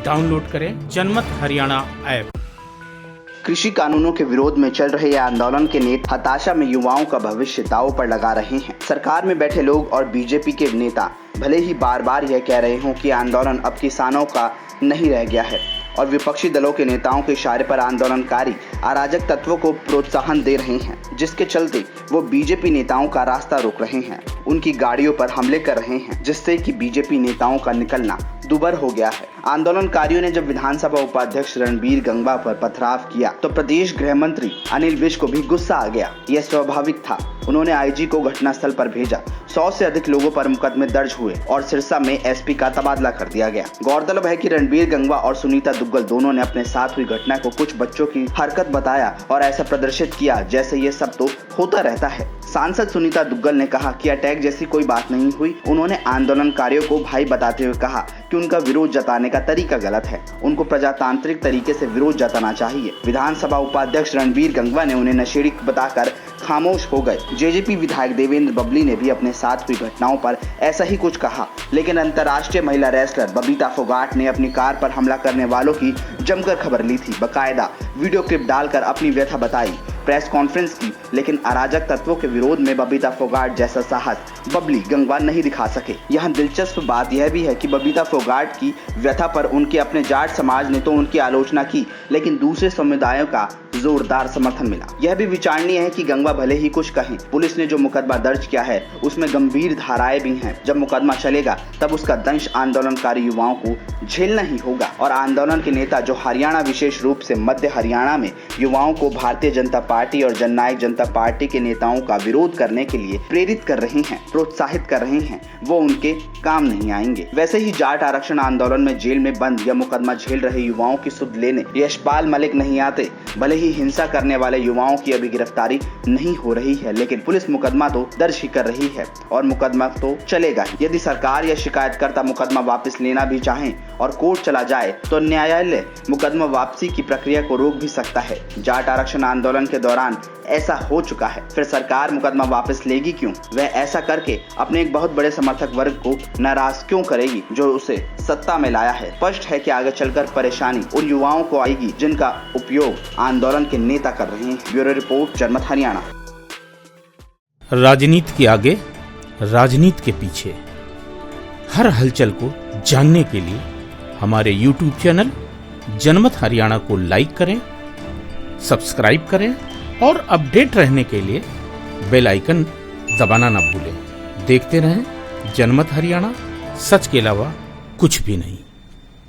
Download करें जनमत Haryana app. कृषि कानूनों के विरोध में चल रहे आंदोलन के नेता हताशा में युवाओं का भविष्य दांव पर लगा रहे हैं। सरकार में बैठे लोग और बीजेपी के नेता भले ही बार बार यह कह रहे हों कि आंदोलन अब किसानों का नहीं रह गया है और विपक्षी दलों के नेताओं के इशारे पर आंदोलनकारी अराजक तत्वों को प्रोत्साहन दे रहे हैं, जिसके चलते वो बीजेपी नेताओं का रास्ता रोक रहे हैं, उनकी गाड़ियों पर हमले कर रहे हैं, जिससे कि बीजेपी नेताओं का निकलना दुभर हो गया है। आंदोलनकारियों ने जब विधानसभा उपाध्यक्ष रणबीर गंगवा पर पथराव किया तो प्रदेश गृह मंत्री अनिल विज को भी गुस्सा आ गया। यह स्वाभाविक था। उन्होंने आईजी को घटनास्थल पर भेजा। 100 से अधिक लोगों पर मुकदमे दर्ज हुए और सिरसा में एसपी का तबादला कर दिया गया। गौरतलब है कि रणबीर गंगवा और सुनीता दुग्गल दोनों ने अपने साथ हुई घटना को कुछ बच्चों की हरकत बताया और ऐसा प्रदर्शित किया जैसे ये सब तो होता रहता है। सांसद सुनीता दुग्गल ने कहा कि अटैक जैसी कोई बात नहीं हुई। उन्होंने आंदोलनकारियों को भाई बताते हुए कहा कि उनका विरोध जताने का तरीका गलत है, उनको प्रजातांत्रिक तरीके से विरोध जताना चाहिए। विधानसभा उपाध्यक्ष रणबीर गंगवा ने उन्हें नशेड़ी बताकर खामोश हो गए। जेजेपी विधायक देवेंद्र बबली ने भी अपने साथ हुई घटनाओं पर ऐसा ही कुछ कहा, लेकिन अंतर्राष्ट्रीय महिला रेसलर बबीता फोगाट ने अपनी कार पर हमला करने वालों की जमकर खबर ली थी। बकायदा वीडियो क्लिप डालकर अपनी व्यथा बताई, प्रेस कॉन्फ्रेंस की, लेकिन अराजक तत्वों के विरोध में बबीता फोगाट जैसा साहस बबली गंगवा नहीं दिखा सके। यहाँ दिलचस्प बात यह भी है कि बबीता फोगाट की व्यथा पर उनके अपने जाट समाज ने तो उनकी आलोचना की, लेकिन दूसरे समुदायों का जोरदार समर्थन मिला। यह भी विचारणीय है कि गंगवा भले ही कुछ कहें, पुलिस ने जो मुकदमा दर्ज किया है उसमें गंभीर धाराएं भी हैं। जब मुकदमा चलेगा तब उसका दंश आंदोलनकारी युवाओं को झेलना ही होगा और आंदोलन के नेता जो हरियाणा विशेष रूप से मध्य हरियाणा में युवाओं को भारतीय जनता पार्टी और जननायक जनता पार्टी के नेताओं का विरोध करने के लिए प्रेरित कर रहे हैं, प्रोत्साहित कर रहे हैं, वो उनके काम नहीं आएंगे। वैसे ही जाट आरक्षण आंदोलन में जेल में बंद या मुकदमा झेल रहे युवाओं की सुध लेने यशपाल मलिक नहीं आते। भले ही हिंसा करने वाले युवाओं की अभी गिरफ्तारी नहीं हो रही है, लेकिन पुलिस मुकदमा तो दर्ज ही कर रही है और मुकदमा तो चलेगा। यदि सरकार या शिकायतकर्ता मुकदमा वापस लेना भी चाहें और कोर्ट चला जाए तो न्यायालय मुकदमा वापसी की प्रक्रिया को रोक भी सकता है। जाट आरक्षण आंदोलन के दौरान ऐसा हो चुका है, फिर सरकार मुकदमा वापस लेगी क्यों? वह ऐसा करके अपने एक बहुत बड़े समर्थक वर्ग को नाराज क्यों करेगी जो उसे सत्ता में लाया है? स्पष्ट है कि आगे चलकर परेशानी उन युवाओं को आएगी जिनका उपयोग आंदोलन के नेता कर रहे हैं। ब्यूरो रिपोर्ट, जनमत हरियाणा। राजनीति के आगे, राजनीति के पीछे, हर हलचल को जानने के लिए हमारे YouTube चैनल जनमत हरियाणा को लाइक करें, सब्सक्राइब करें और अपडेट रहने के लिए बेल आइकन दबाना ना भूलें। देखते रहें जनमत हरियाणा, सच के अलावा कुछ भी नहीं।